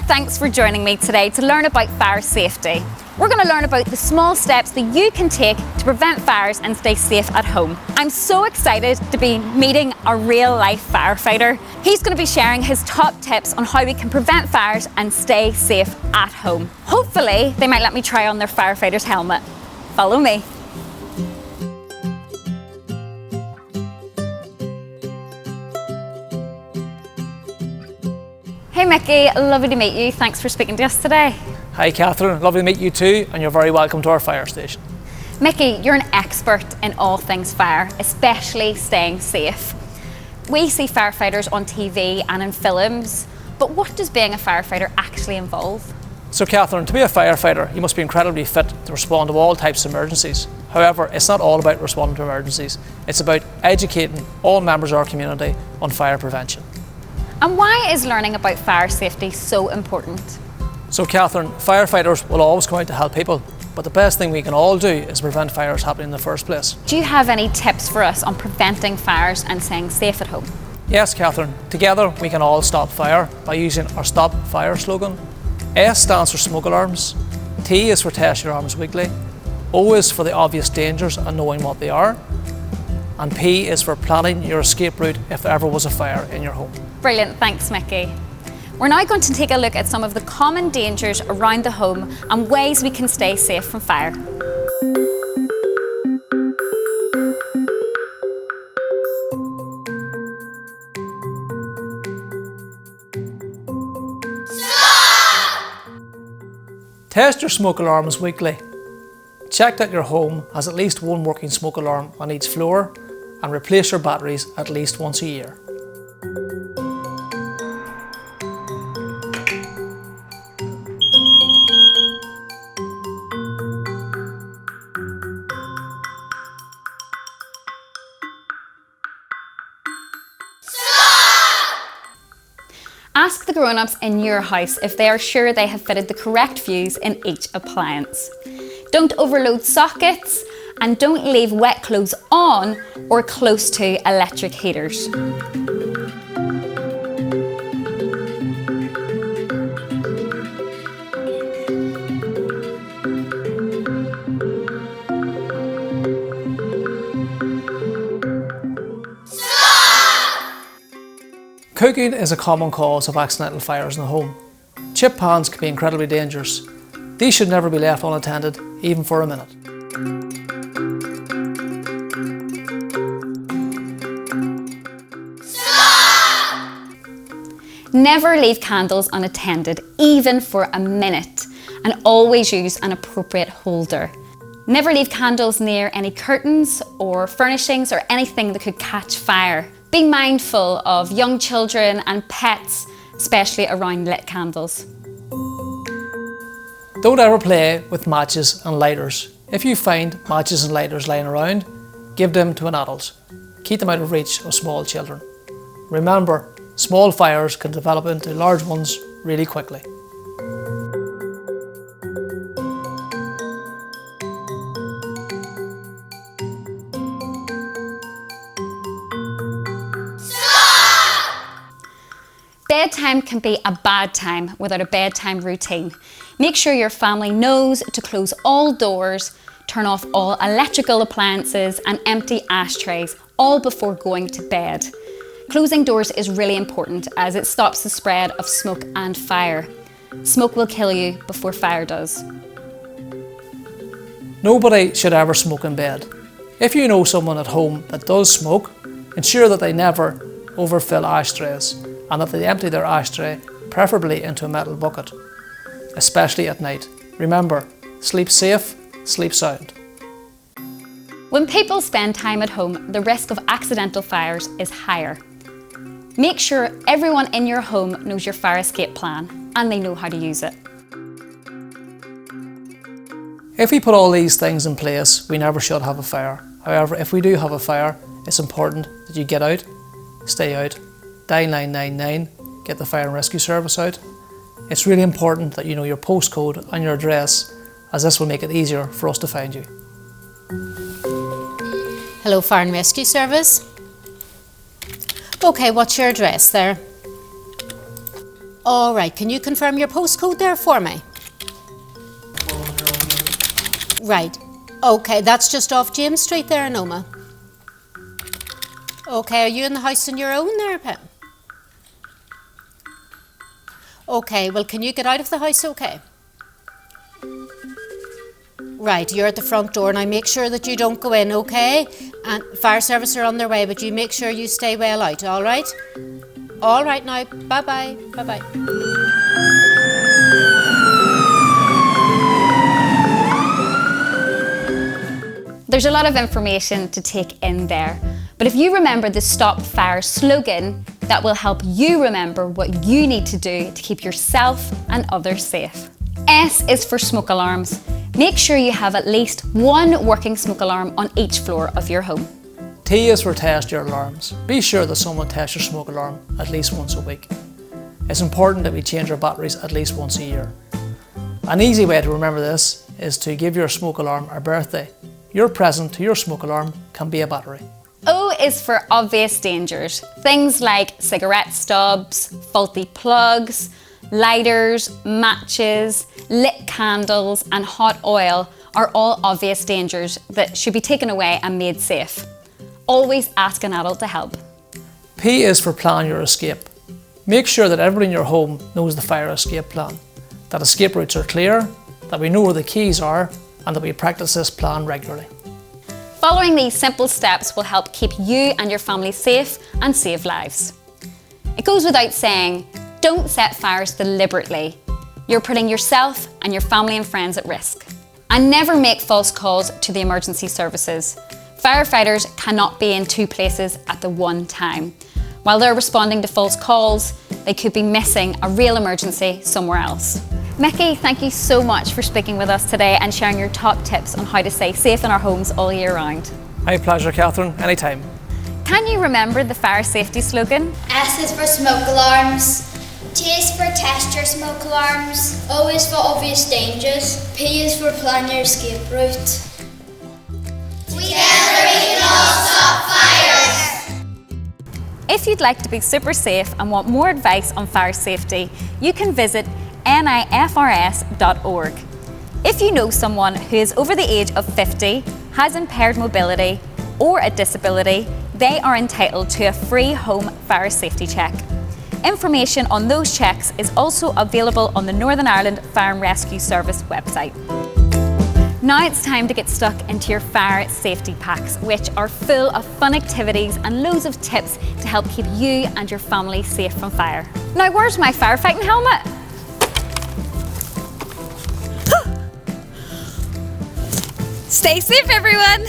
thanks for joining me today to learn about fire safety. We're going to learn about the small steps that you can take to prevent fires and stay safe at home. I'm so excited to be meeting a real-life firefighter. He's going to be sharing his top tips on how we can prevent fires and stay safe at home. Hopefully, they might let me try on their firefighter's helmet. Follow me. Hey Mickey, lovely to meet you. Thanks for speaking to us today. Hi Catherine, lovely to meet you too, and you're very welcome to our fire station. Mickey, you're an expert in all things fire, especially staying safe. We see firefighters on TV and in films, but what does being a firefighter actually involve? So Catherine, to be a firefighter, you must be incredibly fit to respond to all types of emergencies. However, it's not all about responding to emergencies. It's about educating all members of our community on fire prevention. And why is learning about fire safety so important? So Catherine, firefighters will always come out to help people, but the best thing we can all do is prevent fires happening in the first place. Do you have any tips for us on preventing fires and staying safe at home? Yes Catherine, together we can all stop fire by using our Stop Fire slogan. S stands for smoke alarms, T is for test your alarms weekly, O is for the obvious dangers and knowing what they are, and P is for planning your escape route if there ever was a fire in your home. Brilliant, thanks Mickey. We're now going to take a look at some of the common dangers around the home and ways we can stay safe from fire. Test your smoke alarms weekly. Check that your home has at least one working smoke alarm on each floor and replace your batteries at least once a year. Ask the grown-ups in your house if they are sure they have fitted the correct fuse in each appliance. Don't overload sockets and don't leave wet clothes on or close to electric heaters. Cooking is a common cause of accidental fires in the home. Chip pans can be incredibly dangerous. These should never be left unattended, even for a minute. Never leave candles unattended, even for a minute, and always use an appropriate holder. Never leave candles near any curtains or furnishings or anything that could catch fire. Be mindful of young children and pets, especially around lit candles. Don't ever play with matches and lighters. If you find matches and lighters lying around, give them to an adult. Keep them out of reach of small children. Remember, small fires can develop into large ones really quickly. Bedtime can be a bad time without a bedtime routine. Make sure your family knows to close all doors, turn off all electrical appliances and empty ashtrays, all before going to bed. Closing doors is really important as it stops the spread of smoke and fire. Smoke will kill you before fire does. Nobody should ever smoke in bed. If you know someone at home that does smoke, ensure that they never overfill ashtrays and that they empty their ashtray, preferably into a metal bucket, especially at night. Remember, sleep safe, sleep sound. When people spend time at home, the risk of accidental fires is higher. Make sure everyone in your home knows your fire escape plan and they know how to use it. If we put all these things in place, we never should have a fire. However, if we do have a fire, it's important that you get out, stay out, dial 999, get the fire and rescue service out. It's really important that you know your postcode and your address, as this will make it easier for us to find you. Hello, Fire and Rescue Service. Okay, what's your address there? All right, can you confirm your postcode there for me? Right. Okay, that's just off James Street there in Omagh. Okay, are you in the house on your own there, Pim? Okay, well, can you get out of the house okay? Right, you're at the front door. Now make sure that you don't go in, okay? And fire service are on their way, but you make sure you stay well out, all right? All right now, bye-bye, bye-bye. There's a lot of information to take in there, but if you remember the Stop Fire slogan, that will help you remember what you need to do to keep yourself and others safe. S is for smoke alarms. Make sure you have at least one working smoke alarm on each floor of your home. T is for test your alarms. Be sure that someone tests your smoke alarm at least once a week. It's important that we change our batteries at least once a year. An easy way to remember this is to give your smoke alarm a birthday. Your present to your smoke alarm can be a battery. O is for obvious dangers. Things like cigarette stubs, faulty plugs, lighters, matches, lit candles and hot oil are all obvious dangers that should be taken away and made safe. Always ask an adult to help. P is for plan your escape. Make sure that everybody in your home knows the fire escape plan, that escape routes are clear, that we know where the keys are, and that we practice this plan regularly. Following these simple steps will help keep you and your family safe and save lives. It goes without saying, don't set fires deliberately. You're putting yourself and your family and friends at risk. And never make false calls to the emergency services. Firefighters cannot be in two places at the one time. While they're responding to false calls, they could be missing a real emergency somewhere else. Mickey, thank you so much for speaking with us today and sharing your top tips on how to stay safe in our homes all year round. My pleasure, Catherine, anytime. Can you remember the fire safety slogan? S is for smoke alarms. T is for test your smoke alarms. O is for obvious dangers. P is for plan your escape route. Together we can all stop fires! If you'd like to be super safe and want more advice on fire safety, you can visit NIFRS.org. If you know someone who is over the age of 50, has impaired mobility or a disability, they are entitled to a free home fire safety check. Information on those checks is also available on the Northern Ireland Fire and Rescue Service website. Now it's time to get stuck into your fire safety packs, which are full of fun activities and loads of tips to help keep you and your family safe from fire. Now where's my firefighting helmet? Stay safe, everyone!